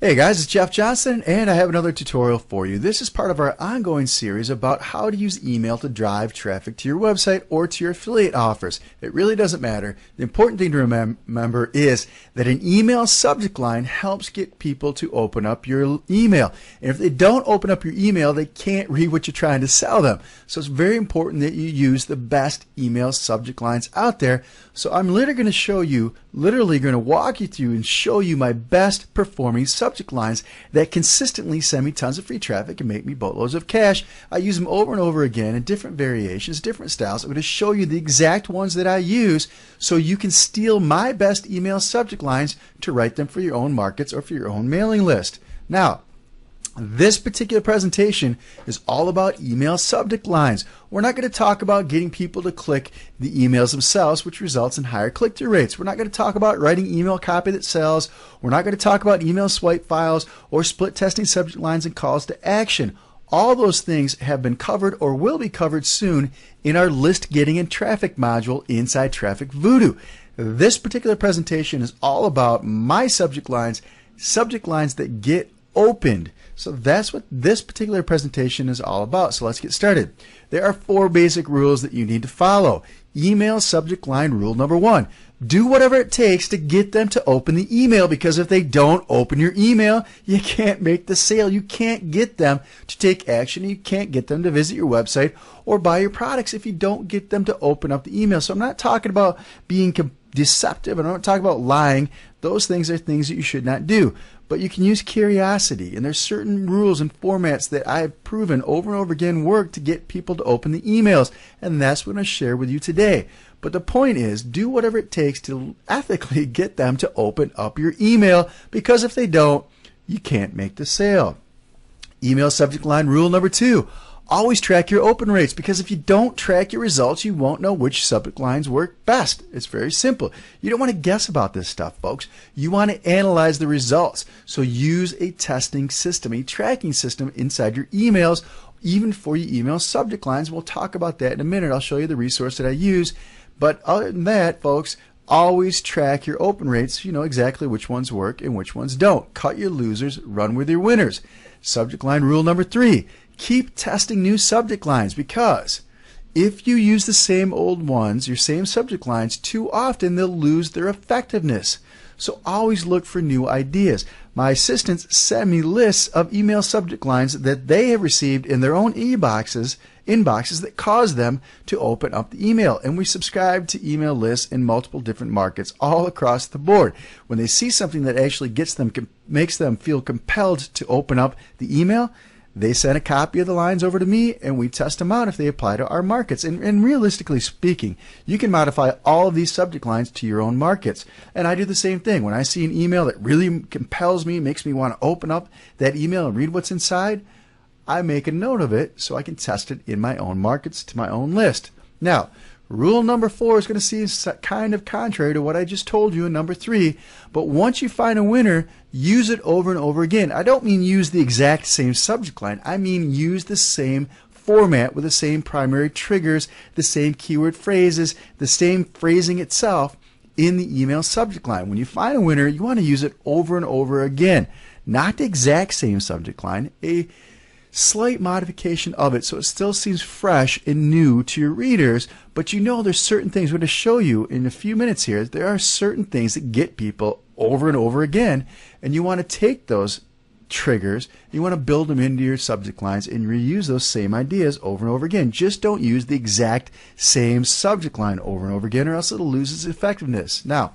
Hey guys, it's Jeff Johnson, and I have another tutorial for you. This is part of our ongoing series about how to use email to drive traffic to your website or to your affiliate offers. It really doesn't matter. The important thing to remember is that an email subject line helps get people to open up your email. And if they don't open up your email, they can't read what you're trying to sell them. So it's very important that you use the best email subject lines out there. So I'm literally going to walk you through and show you my best performing subject lines that consistently send me tons of free traffic and make me boatloads of cash. I use them over and over again in different variations, different styles. I'm going to show you the exact ones that I use so you can steal my best email subject lines to write them for your own markets or for your own mailing list. Now, this particular presentation is all about email subject lines. We're not going to talk about getting people to click the emails themselves, which results in higher click-through rates. We're not going to talk about writing email copy that sells. We're not going to talk about email swipe files or split testing subject lines and calls to action. All those things have been covered or will be covered soon in our list getting and traffic module inside Traffic Voodoo. This particular presentation is all about my subject lines that get opened. So that's what this particular presentation is all about. So let's get started. There are 4 basic rules that you need to follow. Email subject line rule number 1. Do whatever it takes to get them to open the email, because if they don't open your email, you can't make the sale. You can't get them to take action. You can't get them to visit your website or buy your products if you don't get them to open up the email. So I'm not talking about being deceptive. I'm not talking about lying. Those things are things that you should not do. But you can use curiosity, and there's certain rules and formats that I've proven over and over again work to get people to open the emails, and that's what I'm going to share with you today. But the point is, do whatever it takes to ethically get them to open up your email, because if they don't, you can't make the sale. Email subject line rule number 2. Always track your open rates, because if you don't track your results, you won't know which subject lines work best. It's very simple. You don't want to guess about this stuff, folks. You want to analyze the results. So use a testing system, a tracking system inside your emails, even for your email subject lines. We'll talk about that in a minute. I'll show you the resource that I use. But other than that, folks, always track your open rates. You know exactly which ones work and which ones don't. Cut your losers, run with your winners. Subject line rule number 3. Keep testing new subject lines, because if you use the same old ones, your same subject lines, too often they'll lose their effectiveness. So always look for new ideas. My assistants send me lists of email subject lines that they have received in their own inboxes that cause them to open up the email. And we subscribe to email lists in multiple different markets all across the board. When they see something that actually makes them feel compelled to open up the email, they send a copy of the lines over to me, and we test them out if they apply to our markets. And realistically speaking, you can modify all of these subject lines to your own markets. And I do the same thing. When I see an email that really compels me, makes me want to open up that email and read what's inside, I make a note of it so I can test it in my own markets to my own list. Now, rule number 4 is going to seem kind of contrary to what I just told you in number 3, but once you find a winner, use it over and over again. I don't mean use the exact same subject line. I mean use the same format with the same primary triggers, the same keyword phrases, the same phrasing itself in the email subject line. When you find a winner, you want to use it over and over again. Not the exact same subject line, a slight modification of it so it still seems fresh and new to your readers, but you know there's certain things we're going to show you in a few minutes here. There are certain things that get people over and over again, and you want to take those triggers, you want to build them into your subject lines and reuse those same ideas over and over again. Just don't use the exact same subject line over and over again, or else it'll lose its effectiveness. Now,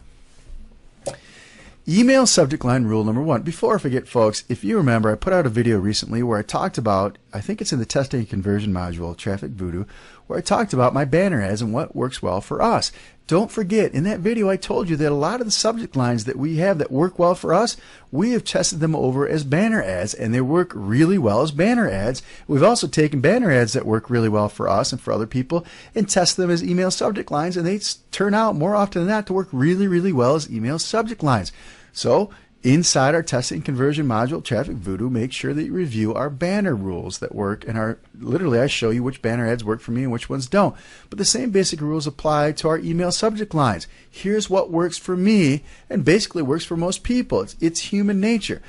email subject line rule number 1. Before I forget, folks, if you remember, I put out a video recently where I talked about, I think it's in the testing and conversion module, Traffic Voodoo, where I talked about my banner ads and what works well for us. Don't forget, in that video I told you that a lot of the subject lines that we have that work well for us, we have tested them over as banner ads, and they work really well as banner ads. We've also taken banner ads that work really well for us and for other people and test them as email subject lines, and they turn out more often than not to work really, really well as email subject lines. So inside our testing conversion module, Traffic Voodoo, make sure that you review our banner rules that work, and literally I show you which banner ads work for me and which ones don't. But the same basic rules apply to our email subject lines. Here's what works for me and basically works for most people. It's human nature.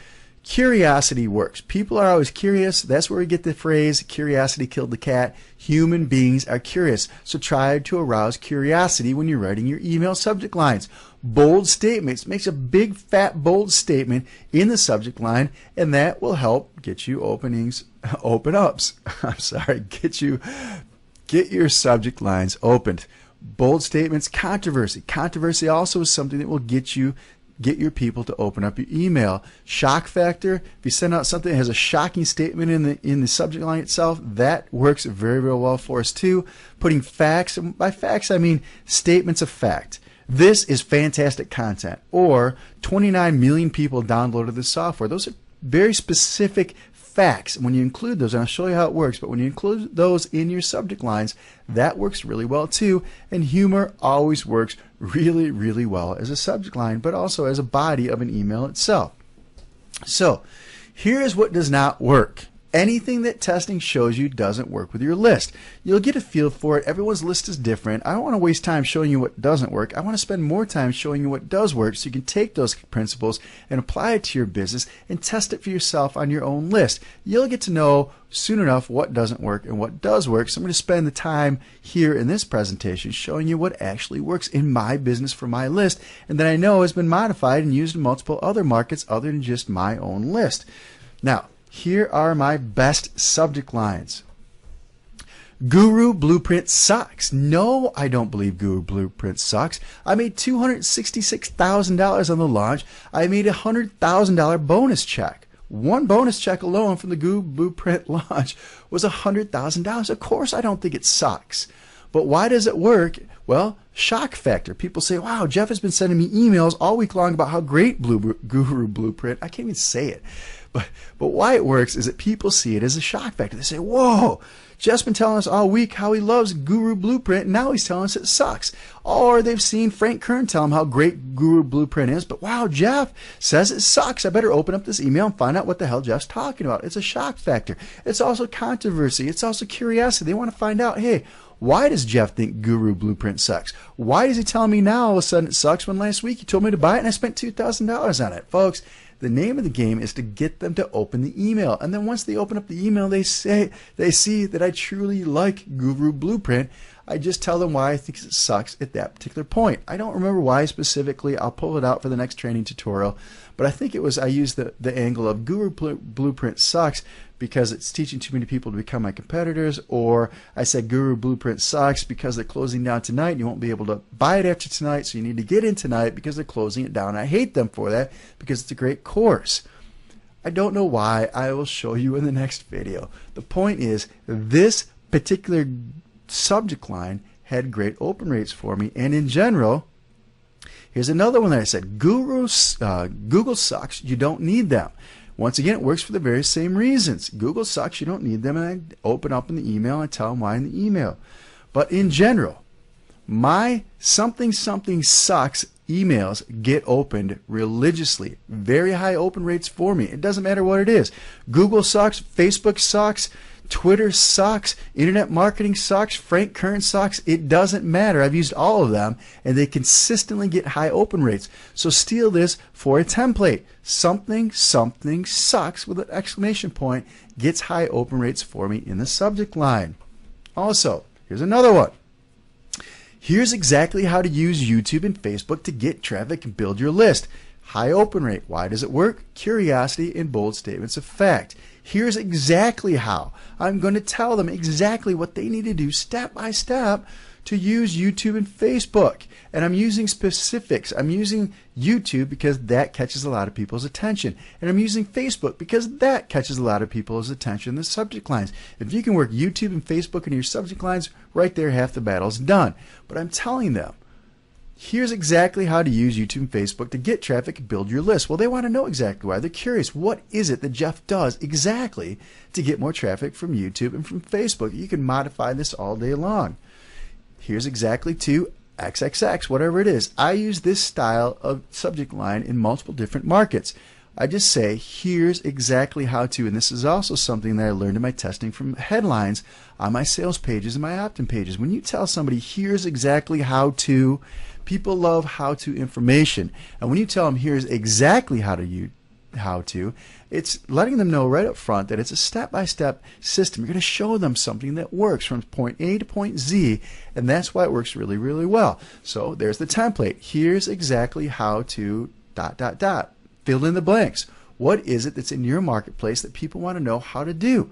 Curiosity works. People are always curious. That's where we get the phrase, curiosity killed the cat. Human beings are curious. So try to arouse curiosity when you're writing your email subject lines. Bold statements. Makes a big, fat, bold statement in the subject line, and that will help get you open-ups. I'm sorry, get your subject lines opened. Bold statements, controversy. Controversy also is something that will get your people to open up your email. Shock factor, if you send out something that has a shocking statement in the subject line itself, that works very, very well for us too. Putting facts, and by facts I mean statements of fact. This is fantastic content. Or 29 million people downloaded this software. Those are very specific facts. When you include those, and I'll show you how it works, but when you include those in your subject lines, that works really well too. And humor always works really, really well as a subject line, but also as a body of an email itself. So here's what does not work. Anything that testing shows you doesn't work with your list. You'll get a feel for it. Everyone's list is different. I don't want to waste time showing you what doesn't work. I want to spend more time showing you what does work so you can take those principles and apply it to your business and test it for yourself on your own list. You'll get to know soon enough what doesn't work and what does work. So I'm going to spend the time here in this presentation showing you what actually works in my business for my list and that I know has been modified and used in multiple other markets other than just my own list. Now, here are my best subject lines. Guru Blueprint sucks. No, I don't believe Guru Blueprint sucks. I made $266,000 on the launch. I made a $100,000 bonus check. One bonus check alone from the Guru Blueprint launch was $100,000. Of course, I don't think it sucks. But why does it work? Well, shock factor. People say, wow, Jeff has been sending me emails all week long about how great Guru Blueprint. I can't even say it. But why it works is that people see it as a shock factor. They say, whoa, Jeff's been telling us all week how he loves Guru Blueprint, and now he's telling us it sucks. Or they've seen Frank Kern tell them how great Guru Blueprint is, but wow, Jeff says it sucks. I better open up this email and find out what the hell Jeff's talking about. It's a shock factor. It's also controversy. It's also curiosity. They want to find out, hey, why does Jeff think Guru Blueprint sucks? Why is he telling me now all of a sudden it sucks when last week he told me to buy it and I spent $2,000 on it? Folks, the name of the game is to get them to open the email. And then once they open up the email, they see that I truly like Guru Blueprint. I just tell them why I think it sucks at that particular point. I don't remember why specifically. I'll pull it out for the next training tutorial. But I think it was I used the angle of Guru Blueprint sucks because it's teaching too many people to become my competitors, or I said Guru Blueprint sucks because they're closing down tonight and you won't be able to buy it after tonight, so you need to get in tonight because they're closing it down. I hate them for that because it's a great course. I don't know why. I will show you in the next video. The point is, this particular subject line had great open rates for me, and in general, here's another one that I said, Google sucks, you don't need them. Once again, it works for the very same reasons. Google sucks, you don't need them, and I open up in the email and tell them why in the email. But in general, my something sucks emails get opened religiously. Very high open rates for me. It doesn't matter what it is. Google sucks, Facebook sucks, Twitter sucks, internet marketing sucks, Frank Kern sucks. It doesn't matter. I've used all of them, and they consistently get high open rates. So steal this for a template. Something sucks with an exclamation point gets high open rates for me in the subject line. Also, here's another one. Here's exactly how to use YouTube and Facebook to get traffic and build your list. High open rate. Why does it work? Curiosity and bold statements of fact. Here's exactly how. I'm going to tell them exactly what they need to do step by step to use YouTube and Facebook. And I'm using specifics. I'm using YouTube because that catches a lot of people's attention. And I'm using Facebook because that catches a lot of people's attention in the subject lines. If you can work YouTube and Facebook in your subject lines, right there, half the battle's done. But I'm telling them, here's exactly how to use YouTube and Facebook to get traffic and build your list. Well, they want to know exactly why. They're curious. What is it that Jeff does exactly to get more traffic from YouTube and from Facebook? You can modify this all day long. Here's exactly to XXX, whatever it is. I use this style of subject line in multiple different markets. I just say, here's exactly how to, and this is also something that I learned in my testing from headlines on my sales pages and my opt-in pages. When you tell somebody, here's exactly how to, people love how to information. And when you tell them, here's exactly how to how to. It's letting them know right up front that it's a step-by-step system. You're going to show them something that works from point A to point Z, and that's why it works really, really well. So there's the template. Here's exactly how to ... Fill in the blanks. What is it that's in your marketplace that people want to know how to do?